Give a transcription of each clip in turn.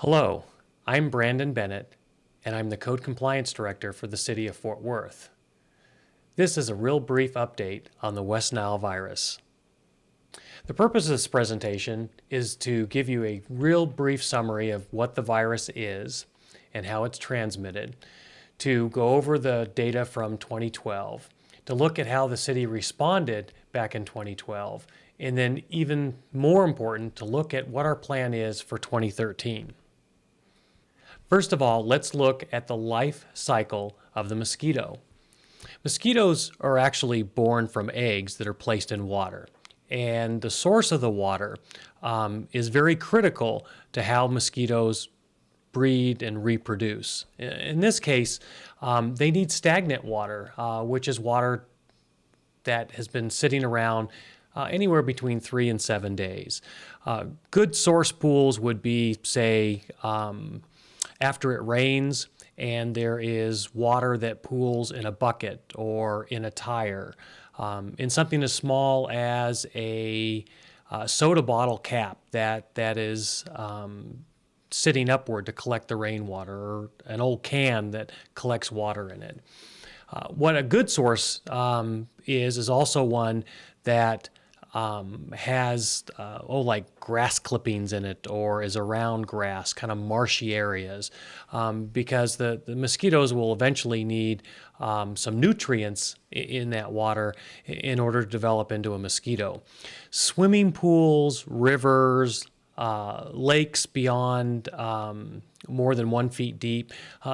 Hello, I'm Brandon Bennett, and I'm the Code Compliance Director for the City of Fort Worth. This is a real brief update on the West Nile virus. The purpose of this presentation is to give you a real brief summary of what the virus is and how it's transmitted, to go over the data from 2012, to look at how the city responded back in 2012, and then even more important, to look at what our plan is for 2013. First of all, let's look at the life cycle of the mosquito. Mosquitoes are actually born from eggs that are placed in water, and the source of the water is very critical to how mosquitoes breed and reproduce. In this case, they need stagnant water, which is water that has been sitting around anywhere between 3 and 7 days. Good source pools would be, say, after it rains and there is water that pools in a bucket or in a tire, in something as small as a soda bottle cap that is sitting upward to collect the rainwater, or an old can that collects water in it. What a good source is also one that has like grass clippings in it, or is around grass, kind of marshy areas, because the mosquitoes will eventually need some nutrients in that water in order to develop into a mosquito. Swimming pools, rivers, lakes beyond more than 1 feet deep,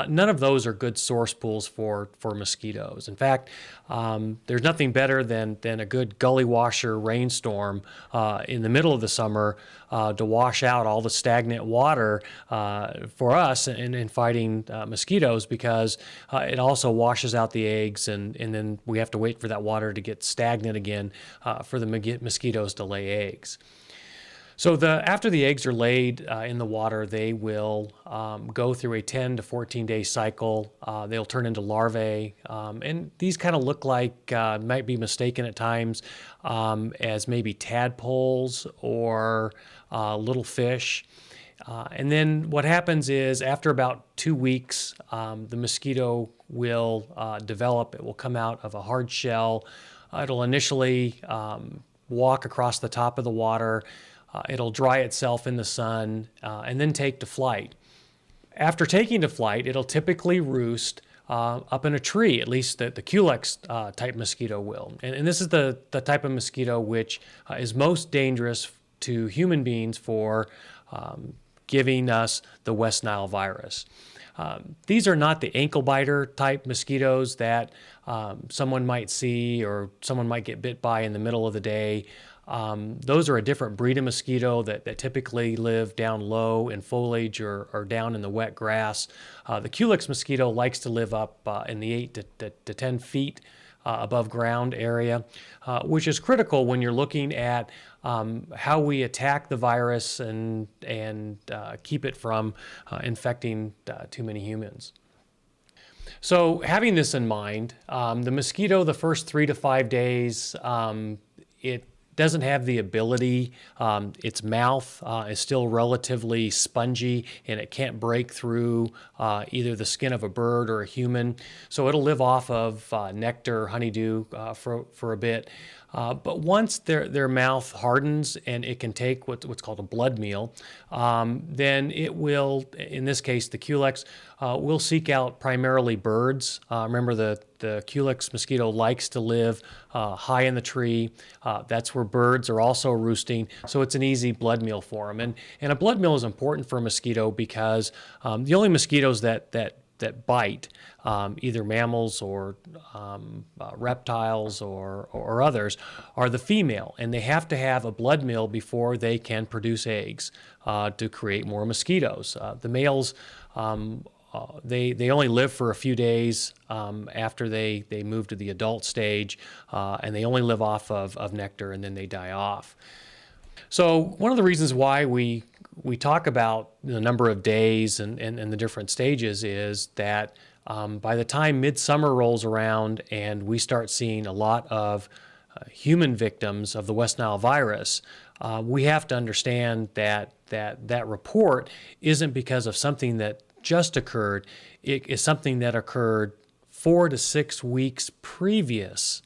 none of those are good source pools for mosquitoes. In fact, there's nothing better than a good gully washer rainstorm in the middle of the summer to wash out all the stagnant water for us in fighting mosquitoes, because it also washes out the eggs, and then we have to wait for that water to get stagnant again for the mosquitoes to lay eggs. So after the eggs are laid in the water, they will go through a 10 to 14 day cycle. They'll turn into larvae, and these kind of look like, might be mistaken at times as maybe tadpoles or little fish. And then what happens is, after about 2 weeks, the mosquito will develop. It will come out of a hard shell. It'll initially walk across the top of the water. It'll dry itself in the sun and then take to flight. After taking to flight, it'll typically roost up in a tree, at least the Culex type mosquito will. And this is the type of mosquito which is most dangerous to human beings for giving us the West Nile virus. These are not the ankle biter type mosquitoes that someone might see or someone might get bit by in the middle of the day. Those are a different breed of mosquito that typically live down low in foliage or down in the wet grass. The Culex mosquito likes to live up in the 8 to 10 feet above ground area, which is critical when you're looking at how we attack the virus and keep it from infecting too many humans. So having this in mind, the mosquito, the first 3 to 5 days, it doesn't have the ability, its mouth is still relatively spongy, and it can't break through either the skin of a bird or a human. So it'll live off of nectar, honeydew for a bit. But once their mouth hardens and it can take what's called a blood meal, then it will, in this case the Culex, will seek out primarily birds. Remember, the Culex mosquito likes to live high in the tree. That's where birds are also roosting, so it's an easy blood meal for them. And a blood meal is important for a mosquito because the only mosquitoes that bite, either mammals or reptiles or others, are the female, and they have to have a blood meal before they can produce eggs to create more mosquitoes. The males, they only live for a few days after they move to the adult stage, and they only live off of nectar, and then they die off. So one of the reasons why we talk about the number of days and the different stages is that by the time midsummer rolls around and we start seeing a lot of human victims of the West Nile virus, we have to understand that report isn't because of something that just occurred. It is something that occurred 4 to 6 weeks previous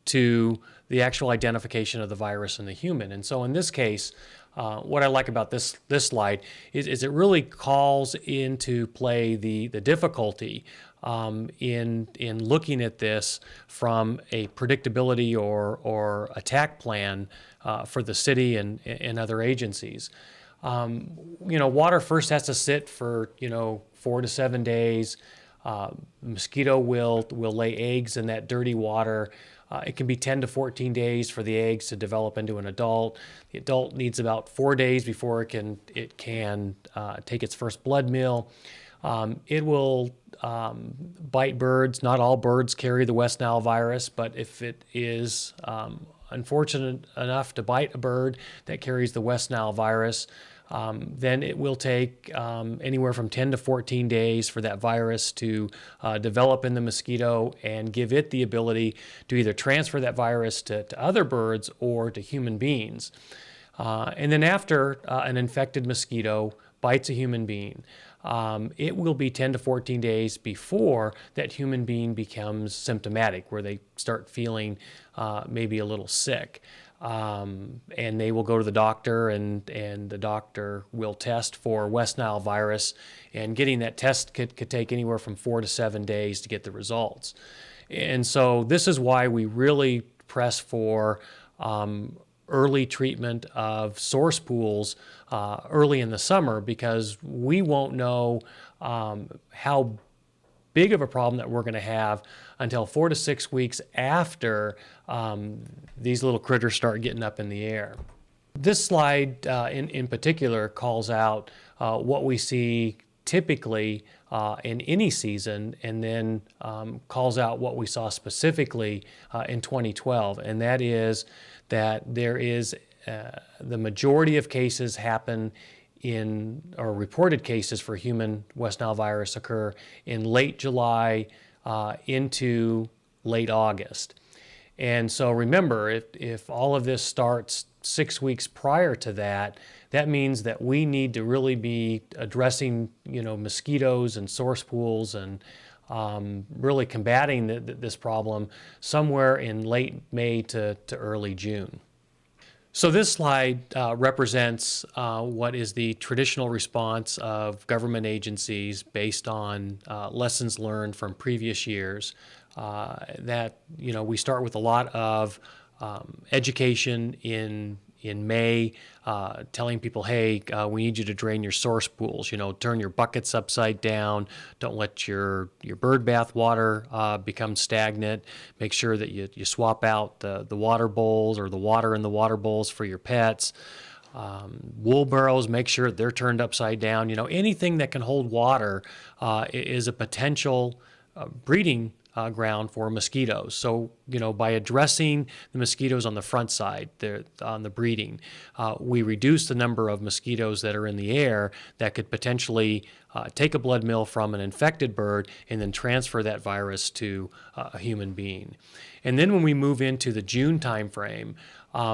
to the actual identification of the virus in the human. And so in this case, what I like about this slide is it really calls into play the difficulty in looking at this from a predictability or attack plan for the city and other agencies. Water first has to sit for 4 to 7 days. Mosquito will lay eggs in that dirty water. It can be 10 to 14 days for the eggs to develop into an adult. The adult needs about 4 days before it can take its first blood meal. It will bite birds. Not all birds carry the West Nile virus, but if it is unfortunate enough to bite a bird that carries the West Nile virus, then it will take anywhere from 10 to 14 days for that virus to develop in the mosquito and give it the ability to either transfer that virus to other birds or to human beings. And then after an infected mosquito bites a human being, it will be 10 to 14 days before that human being becomes symptomatic, where they start feeling maybe a little sick. And they will go to the doctor, and the doctor will test for West Nile virus. And getting that test could take anywhere from 4 to 7 days to get the results. And so this is why we really press for early treatment of source pools early in the summer, because we won't know how big of a problem that we're going to have until 4 to 6 weeks after these little critters start getting up in the air. This slide in particular calls out what we see typically in any season, and then calls out what we saw specifically in 2012, and that is that there is the majority of cases happen or reported cases for human West Nile virus occur in late July into late August. And so remember, if all of this starts 6 weeks prior to that, that means that we need to really be addressing, mosquitoes and source pools and really combating this problem somewhere in late May to early June. So this slide represents what is the traditional response of government agencies based on lessons learned from previous years. That we start with a lot of education in May, telling people, hey, we need you to drain your source pools. Turn your buckets upside down. Don't let your bird bath water become stagnant. Make sure that you swap out the water bowls or the water in the water bowls for your pets. Wool burrows, make sure they're turned upside down. Anything that can hold water is a potential breeding ground for mosquitoes. So, by addressing the mosquitoes on the front side, on the breeding, we reduce the number of mosquitoes that are in the air that could potentially take a blood meal from an infected bird and then transfer that virus to a human being. And then when we move into the June timeframe,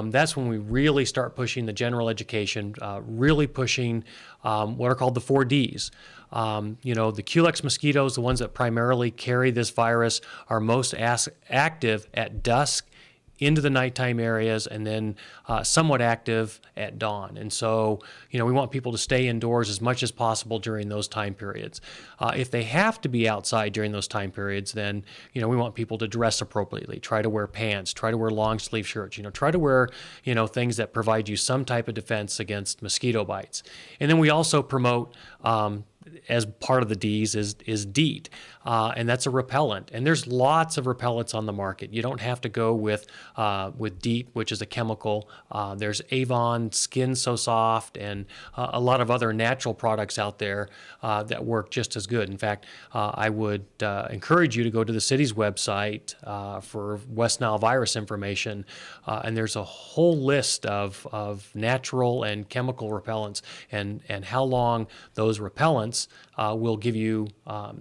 that's when we really start pushing the general education, really pushing what are called the 4Ds. The Culex mosquitoes, the ones that primarily carry this virus, are most active at dusk into the nighttime areas, and then somewhat active at dawn. And so, we want people to stay indoors as much as possible during those time periods. If they have to be outside during those time periods, then, we want people to dress appropriately. Try to wear pants, try to wear long sleeve shirts, try to wear, things that provide you some type of defense against mosquito bites. And then we also promote as part of the D's is DEET, and that's a repellent. And there's lots of repellents on the market. You don't have to go with DEET, which is a chemical. There's Avon, Skin So Soft, and a lot of other natural products out there that work just as good. In fact, I would encourage you to go to the city's website for West Nile virus information, and there's a whole list of natural and chemical repellents and how long those repellents repellents will give you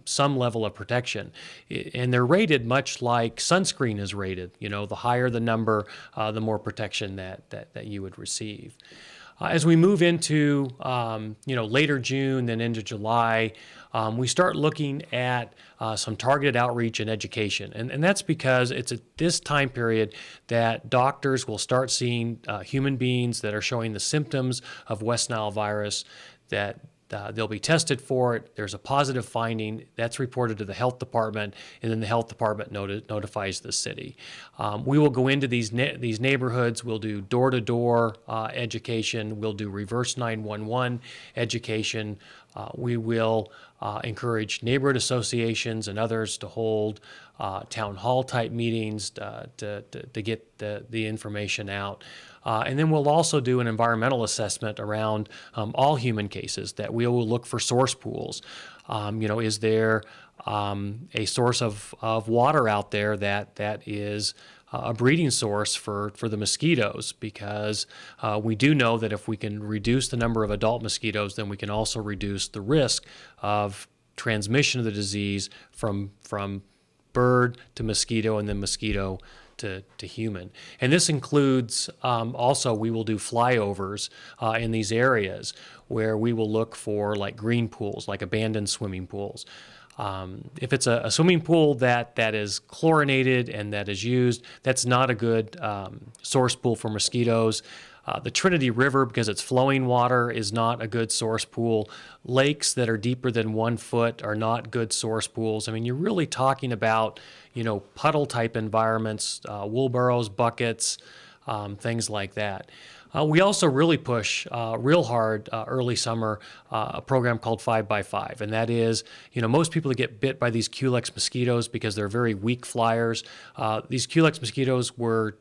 some level of protection. And they're rated much like sunscreen is rated. The higher the number, the more protection that you would receive. As we move into later June, then into July, we start looking at some targeted outreach and education. And that's because it's at this time period that doctors will start seeing human beings that are showing the symptoms of West Nile virus, that they'll be tested for it. There's a positive finding that's reported to the health department, and then the health department notifies the city. We will go into these neighborhoods. We'll do door-to-door education. We'll do reverse 911 education. We will encourage neighborhood associations and others to hold town hall type meetings to get the information out. And then we'll also do an environmental assessment around all human cases, that we will look for source pools. Is there a source of water out there that is a breeding source for the mosquitoes? Because we do know that if we can reduce the number of adult mosquitoes, then we can also reduce the risk of transmission of the disease from bird to mosquito and then mosquito to human. And this includes also, we will do flyovers in these areas where we will look for like green pools, like abandoned swimming pools. If it's a swimming pool that is chlorinated and that is used, that's not a good source pool for mosquitoes. The Trinity River, because it's flowing water, is not a good source pool. Lakes that are deeper than 1 foot are not good source pools. I mean, you're really talking about, puddle type environments, wheelbarrows, buckets, things like that. We also really push real hard early summer a program called 5x5, and that is, most people that get bit by these Culex mosquitoes, because they're very weak flyers. These Culex mosquitoes were,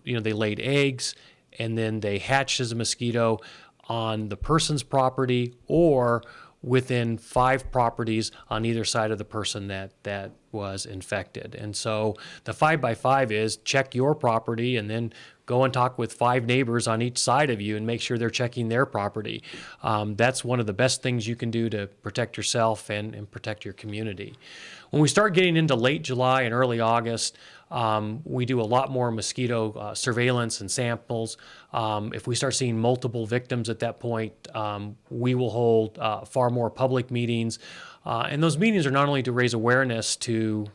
they laid eggs, and then they hatched as a mosquito on the person's property or within 5 properties on either side of the person that was infected. And so the 5x5 is check your property and then go and talk with 5 neighbors on each side of you and make sure they're checking their property. That's one of the best things you can do to protect yourself and protect your community. When we start getting into late July and early August, we do a lot more mosquito surveillance and samples. If we start seeing multiple victims at that point, we will hold far more public meetings. And those meetings are not only to raise awareness to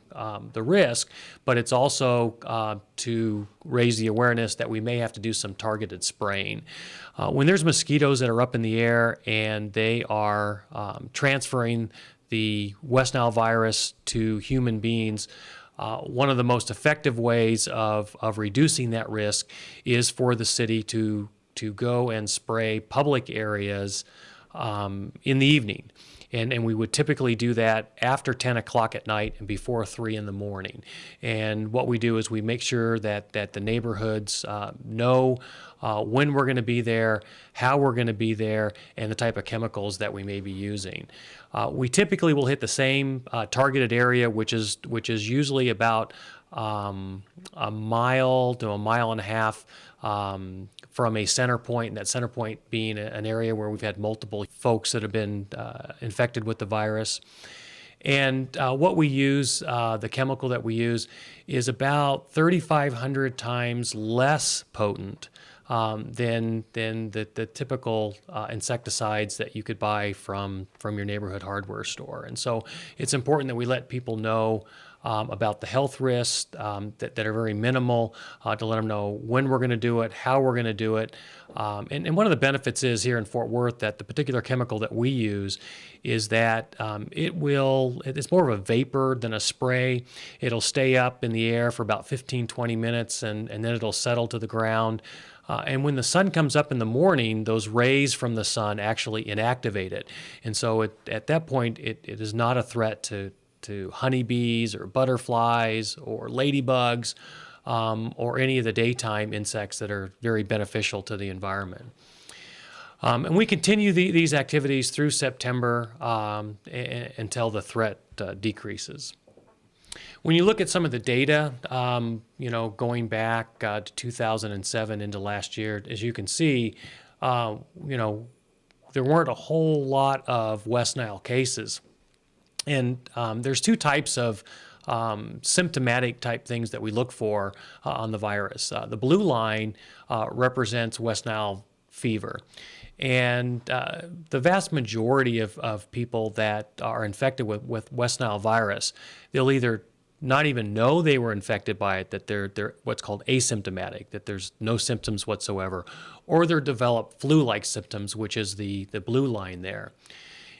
the risk, but it's also to raise the awareness that we may have to do some targeted spraying. When there's mosquitoes that are up in the air and they are transferring the West Nile virus to human beings, one of the most effective ways of reducing that risk is for the city to go and spray public areas in the evening. And we would typically do that after 10 o'clock at night and before 3 in the morning. And what we do is we make sure that the neighborhoods know when we're going to be there, how we're going to be there, and the type of chemicals that we may be using. We typically will hit the same targeted area, which is usually about a mile to a mile and a half from a center point, and that center point being an area where we've had multiple folks that have been infected with the virus. And what we use, the chemical that we use, is about 3,500 times less potent than the typical insecticides that you could buy from your neighborhood hardware store. And so it's important that we let people know about the health risks that are very minimal, to let them know when we're going to do it, how we're going to do it. And one of the benefits is here in Fort Worth that the particular chemical that we use is that it's more of a vapor than a spray. It'll stay up in the air for about 15, 20 minutes, and then it'll settle to the ground. And when the sun comes up in the morning, those rays from the sun actually inactivate it. And so at that point, it is not a threat to honeybees or butterflies or ladybugs or any of the daytime insects that are very beneficial to the environment. And we continue these activities through September until the threat decreases. When you look at some of the data, going back to 2007 into last year, as you can see, there weren't a whole lot of West Nile cases. And there's two types of symptomatic type things that we look for on the virus. The blue line represents West Nile fever. And the vast majority of people that are infected with West Nile virus, they'll either not even know they were infected by it, that they're what's called asymptomatic, that there's no symptoms whatsoever, or they're develop flu-like symptoms, which is the blue line there.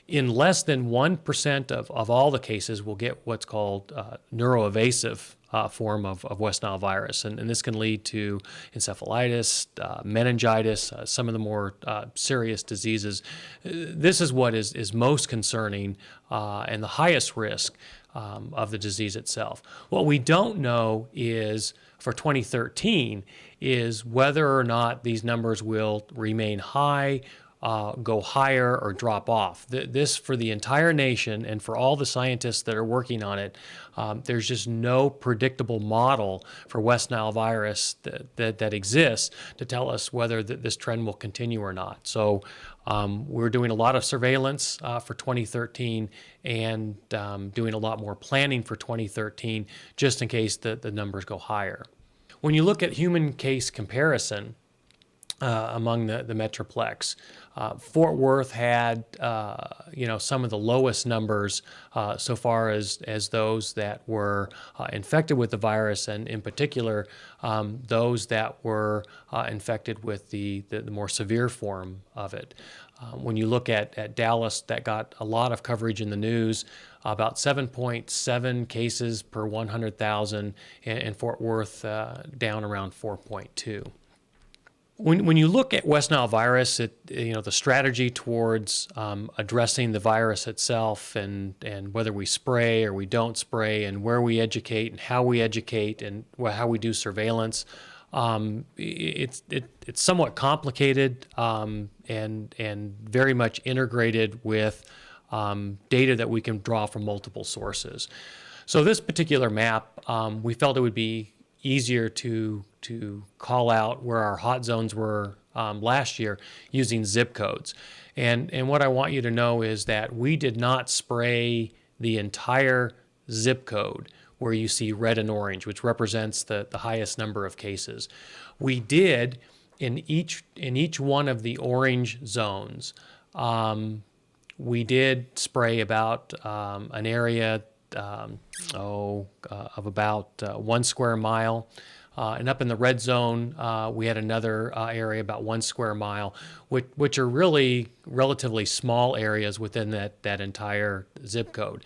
In less than 1% of all the cases, we'll get what's called neuroevasive form of West Nile virus. And this can lead to encephalitis, meningitis, some of the more serious diseases. This is what is most concerning and the highest risk of the disease itself. What we don't know is, for 2013, is whether or not these numbers will remain high, go higher, or drop off. This, for the entire nation and for all the scientists that are working on it, there's just no predictable model for West Nile virus that exists to tell us whether this trend will continue or not. So we're doing a lot of surveillance for 2013 and doing a lot more planning for 2013 just in case the numbers go higher. When you look at human case comparison, among the Metroplex. Fort Worth had, some of the lowest numbers so far as those that were infected with the virus, and in particular, those that were infected with the more severe form of it. When you look at Dallas, that got a lot of coverage in the news, about 7.7 cases per 100,000, and Fort Worth down around 4.2. When you look at West Nile virus, the strategy towards addressing the virus itself, and whether we spray or we don't spray, and where we educate and how we educate, and how we do surveillance, it's somewhat complicated and very much integrated with data that we can draw from multiple sources. So this particular map, we felt it would be easier to call out where our hot zones were last year using zip codes. And what I want you to know is that we did not spray the entire zip code where you see red and orange, which represents the highest number of cases. We did in each one of the orange zones, we did spray about an area of about 1 square mile. And up in the red zone, we had another area about 1 square mile, which are really relatively small areas within that entire zip code.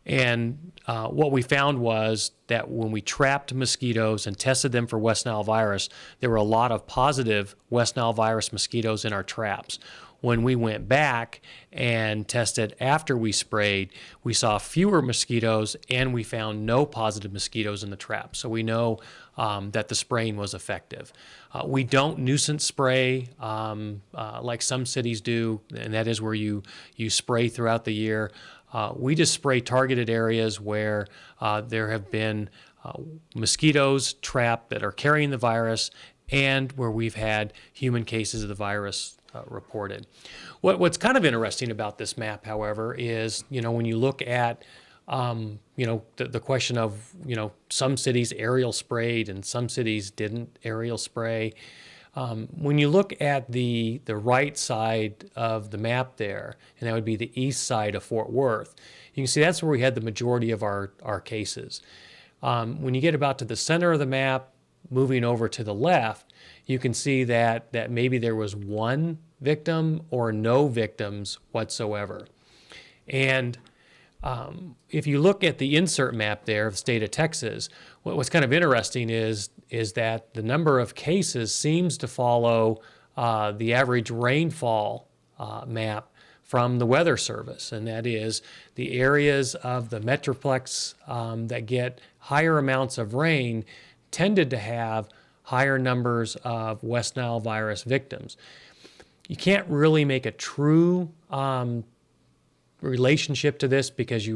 And what we found was that when we trapped mosquitoes and tested them for West Nile virus, there were a lot of positive West Nile virus mosquitoes in our traps. When we went back and tested after we sprayed, we saw fewer mosquitoes and we found no positive mosquitoes in the trap. So we know that the spraying was effective. We don't nuisance spray like some cities do, and that is where you spray throughout the year. We just spray targeted areas where there have been mosquitoes trapped that are carrying the virus, and where we've had human cases of the virus reported. What's kind of interesting about this map, however, is when you look at the question of some cities aerial sprayed and some cities didn't aerial spray. When you look at the right side of the map there, and that would be the east side of Fort Worth, you can see that's where we had the majority of our cases. When you get about to the center of the map, moving over to the left, you can see that maybe there was one victim or no victims whatsoever. And if you look at the insert map there of the state of Texas, what's kind of interesting is that the number of cases seems to follow the average rainfall map from the Weather Service, and that is the areas of the Metroplex that get higher amounts of rain tended to have higher numbers of West Nile virus victims. You can't really make a true relationship to this because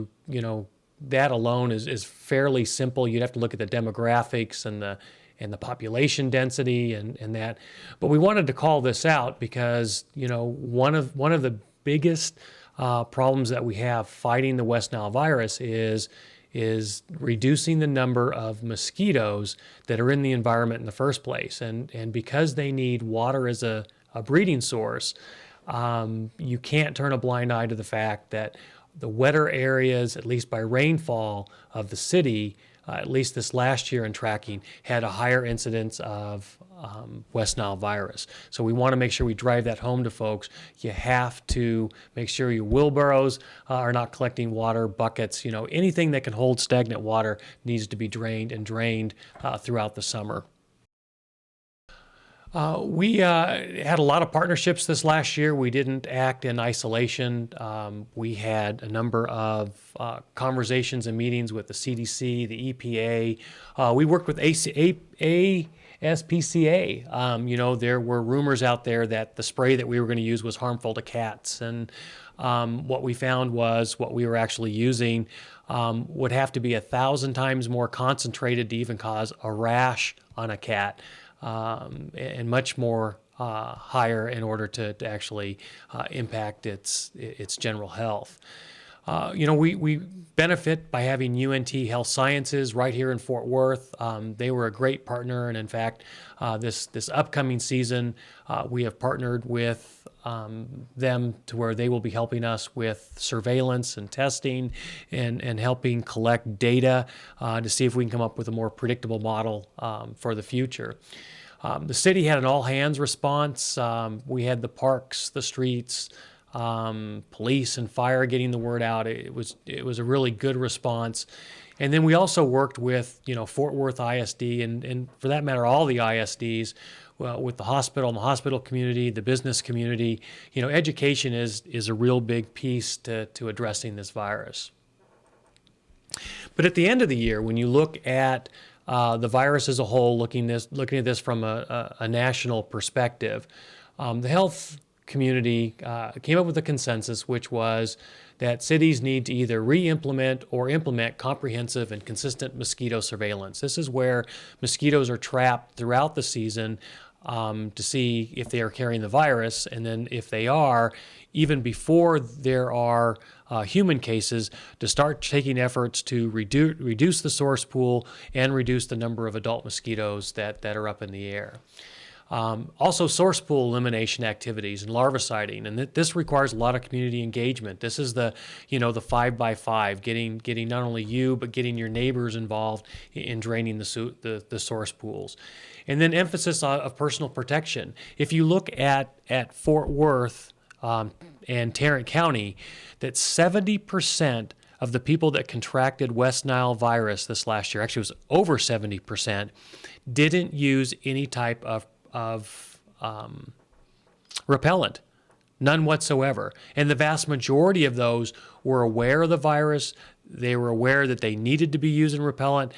that alone is fairly simple. You'd have to look at the demographics and and the population density and that. But we wanted to call this out because, you know, one of the biggest problems that we have fighting the West Nile virus is reducing the number of mosquitoes that are in the environment in the first place. And because they need water as a breeding source, you can't turn a blind eye to the fact that the wetter areas, at least by rainfall of the city, at least this last year in tracking, had a higher incidence of West Nile virus. So we want to make sure we drive that home to folks. You have to make sure your wheelbarrows are not collecting water, buckets, you know, anything that can hold stagnant water needs to be drained and drained throughout the summer. We had a lot of partnerships this last year. We didn't act in isolation. We had a number of conversations and meetings with the CDC, the EPA. We worked with ASPCA. You know, there were rumors out there that the spray that we were going to use was harmful to cats. And what we found was what we were actually using would have to be 1,000 times more concentrated to even cause a rash on a cat. And much more higher in order to actually impact its general health. You know, we benefit by having UNT Health Sciences right here in Fort Worth. They were a great partner, and in fact, this upcoming season, we have partnered with them to where they will be helping us with surveillance and testing and helping collect data to see if we can come up with a more predictable model for the future. The city had an all-hands response. We had the parks, the streets, police and fire getting the word out. It was a really good response. And then we also worked with, you know, Fort Worth ISD and for that matter, all the ISDs, with the hospital and the hospital community, the business community. You know, education is a real big piece to addressing this virus. But at the end of the year, when you look at the virus as a whole, looking at this from a national perspective, the health community came up with a consensus, which was that cities need to either re-implement or implement comprehensive and consistent mosquito surveillance. This is where mosquitoes are trapped throughout the season to see if they are carrying the virus, and then if they are, even before there are human cases, to start taking efforts to reduce the source pool and reduce the number of adult mosquitoes that are up in the air. Also, source pool elimination activities and larviciding, and this requires a lot of community engagement. This is the 5x5, getting not only you but getting your neighbors involved in draining the source pools, and then emphasis of personal protection. If you look at Fort Worth and Tarrant County, that 70% of the people that contracted West Nile virus this last year, actually it was over 70%, didn't use any type of repellent, none whatsoever. And the vast majority of those were aware of the virus. They were aware that they needed to be using repellent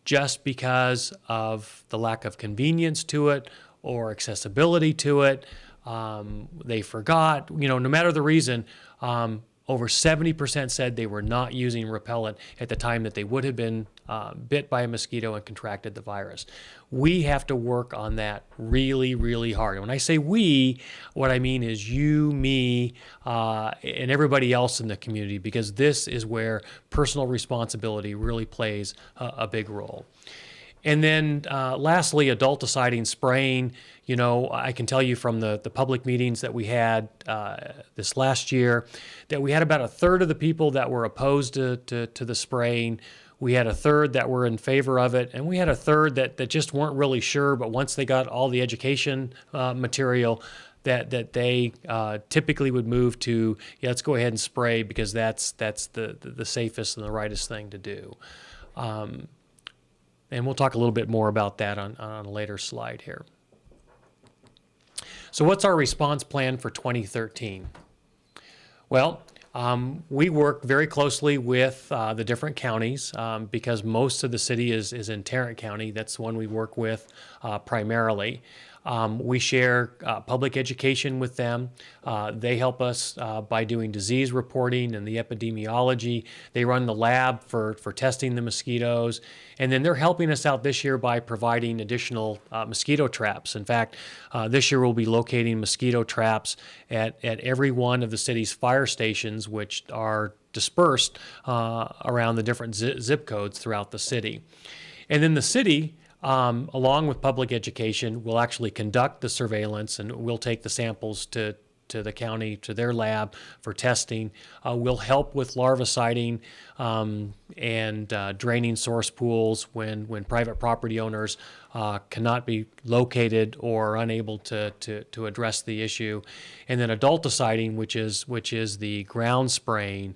just because of the lack of convenience to it or accessibility to it. They forgot, no matter the reason, over 70% said they were not using repellent at the time that they would have been bit by a mosquito and contracted the virus. We have to work on that really, really hard. And when I say we, what I mean is you, me, and everybody else in the community, because this is where personal responsibility really plays a big role. And then lastly, adulticiding spraying. I can tell you from the public meetings that we had this last year that we had about a third of the people that were opposed to the spraying. We had a third that were in favor of it, and we had a third that just weren't really sure, but once they got all the education material, that they typically would move to, let's go ahead and spray because that's the safest and the rightest thing to do. And we'll talk a little bit more about that on a later slide here. So what's our response plan for 2013? Well, we work very closely with the different counties because most of the city is in Tarrant County. That's the one we work with primarily. We share public education with them. They help us by doing disease reporting and the epidemiology. They run the lab for testing the mosquitoes. And then they're helping us out this year by providing additional mosquito traps. In fact, this year we'll be locating mosquito traps at every one of the city's fire stations, which are dispersed around the different zip codes throughout the city. And then the city, along with public education, will actually conduct the surveillance, and we'll take the samples to the county, to their lab for testing. We'll help with larviciding and draining source pools when private property owners cannot be located or unable to address the issue. And then adulticiding, which is the ground spraying,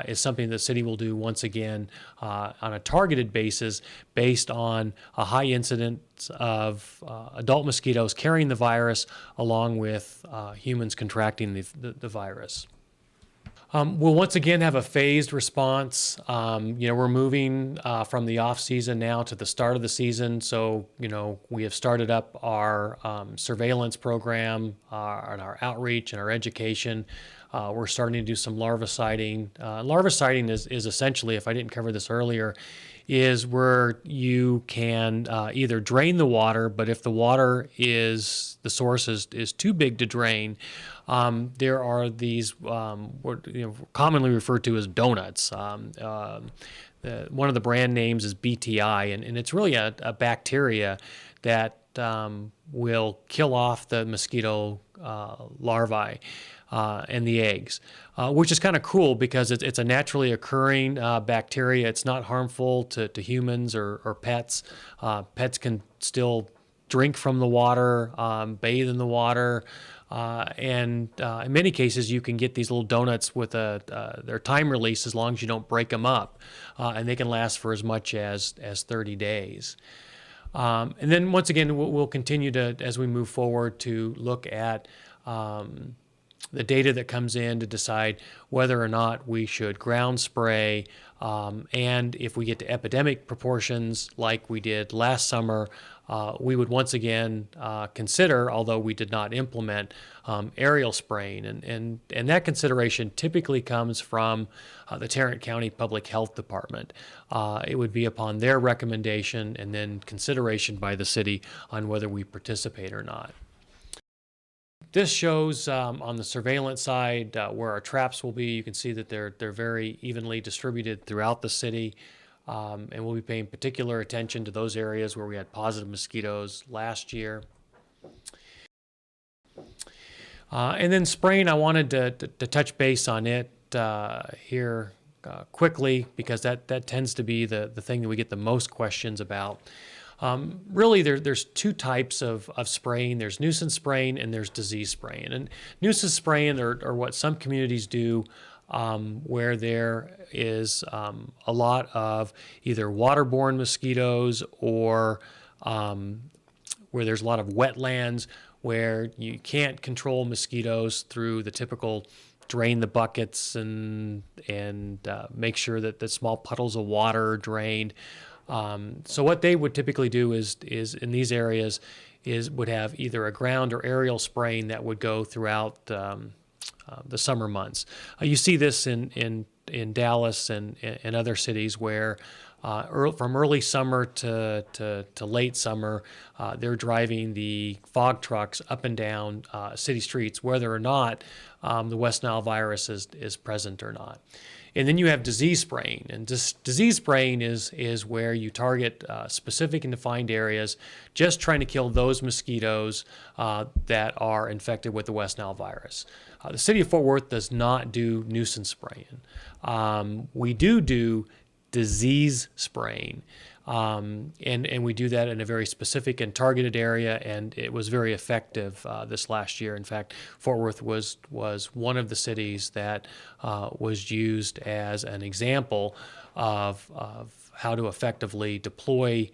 is something the city will do once again on a targeted basis based on a high incidence of adult mosquitoes carrying the virus along with humans contracting the virus. We'll once again have a phased response. We're moving from the off season now to the start of the season. So, we have started up our surveillance program and our outreach and our education. We're starting to do some larviciding. Larviciding is essentially, if I didn't cover this earlier, is where you can either drain the water, but if the water the source is too big to drain, there are these commonly referred to as donuts. One of the brand names is BTI, and it's really a bacteria that will kill off the mosquito larvae and the eggs, which is kind of cool because it's a naturally occurring bacteria. It's not harmful to humans or pets. Pets can still drink from the water, bathe in the water, and in many cases you can get these little donuts with their time release as long as you don't break them up, and they can last for as much as 30 days. And then once again, we'll continue to, as we move forward, to look at the data that comes in to decide whether or not we should ground spray, and if we get to epidemic proportions like we did last summer, we would once again consider, although we did not implement, aerial spraying. And that consideration typically comes from the Tarrant County Public Health Department. It would be upon their recommendation and then consideration by the city on whether we participate or not. This shows on the surveillance side where our traps will be. You can see that they're very evenly distributed throughout the city, and we'll be paying particular attention to those areas where we had positive mosquitoes last year. And then spraying, I wanted to touch base on it here quickly because that tends to be the thing that we get the most questions about. Really, there's two types of spraying. There's nuisance spraying and there's disease spraying. And nuisance spraying are what some communities do where there is a lot of either waterborne mosquitoes or where there's a lot of wetlands where you can't control mosquitoes through the typical drain the buckets and make sure that the small puddles of water are drained. So what they would typically do is in these areas would have either a ground or aerial spraying that would go throughout the summer months. You see this in Dallas and other cities where from early summer to late summer, they're driving the fog trucks up and down city streets, whether or not the West Nile virus is present or not. And then you have disease spraying, and disease spraying is where you target specific and defined areas, just trying to kill those mosquitoes that are infected with the West Nile virus. The city of Fort Worth does not do nuisance spraying. We do disease spraying, and we do that in a very specific and targeted area, and it was very effective this last year. In fact, Fort Worth was one of the cities that was used as an example of how to effectively deploy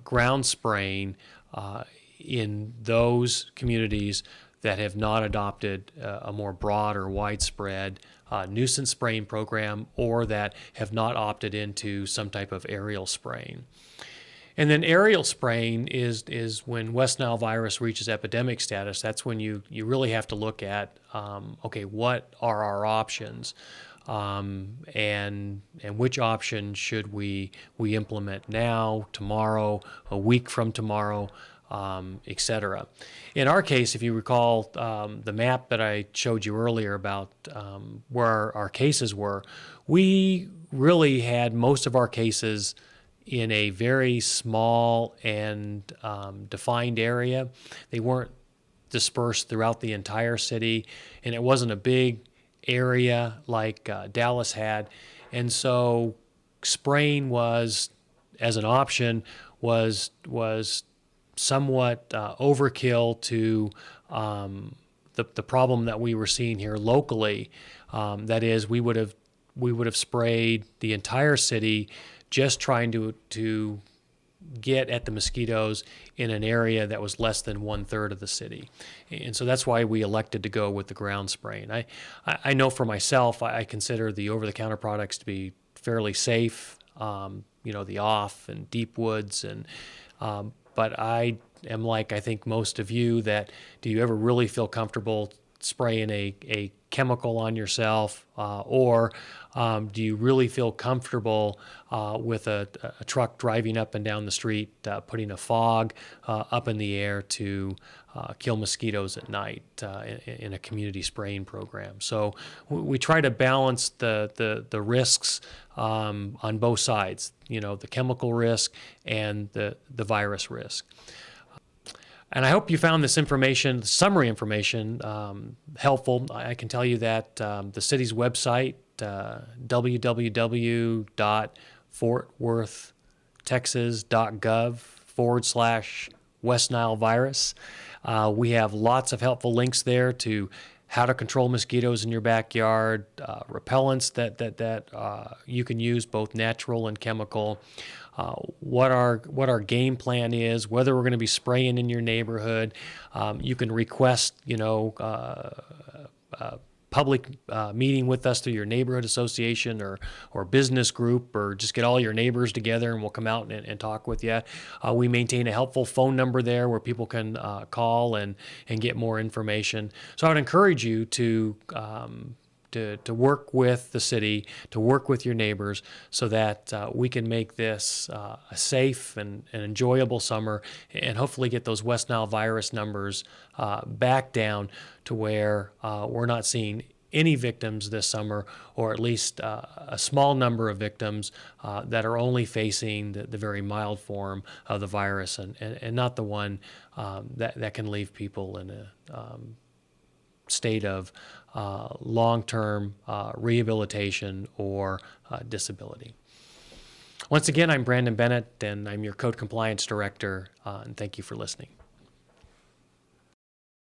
ground spraying in those communities that have not adopted a more broad or widespread nuisance spraying program or that have not opted into some type of aerial spraying. And then aerial spraying is when West Nile virus reaches epidemic status. That's when you really have to look at, okay, what are our options, and which option should we implement now, tomorrow, a week from tomorrow, etc. In our case, if you recall the map that I showed you earlier about where our cases were, we really had most of our cases in a very small and defined area. They weren't dispersed throughout the entire city, and it wasn't a big area like Dallas had. And so spraying was, as an option, was somewhat overkill to the problem that we were seeing here locally. That is, we would have sprayed the entire city, just trying to get at the mosquitoes in an area that was less than 1/3 of the city. And so that's why we elected to go with the ground spraying. I know for myself, I consider the over-the-counter products to be fairly safe, the off and deep woods, but I am like, I think most of you, that do you ever really feel comfortable spraying a chemical on yourself, or do you really feel comfortable with a truck driving up and down the street, putting a fog up in the air to kill mosquitoes at night in a community spraying program? So we try to balance the risks on both sides, the chemical risk and the virus risk. And I hope you found this information, summary information, helpful. I can tell you that the city's website, www.fortworthtexas.gov/West Nile virus. We have lots of helpful links there to how to control mosquitoes in your backyard, repellents that you can use, both natural and chemical. What our game plan is, whether we're going to be spraying in your neighborhood. You can request, public meeting with us through your neighborhood association or business group, or just get all your neighbors together and we'll come out and talk with you. We maintain a helpful phone number there where people can call and get more information. So I would encourage you to work with the city, to work with your neighbors, so that we can make this a safe and enjoyable summer, and hopefully get those West Nile virus numbers back down to where we're not seeing any victims this summer, or at least a small number of victims that are only facing the very mild form of the virus, and not the one that can leave people in a state of long-term rehabilitation or disability. Once again, I'm Brandon Bennett, and I'm your Code Compliance Director, and thank you for listening.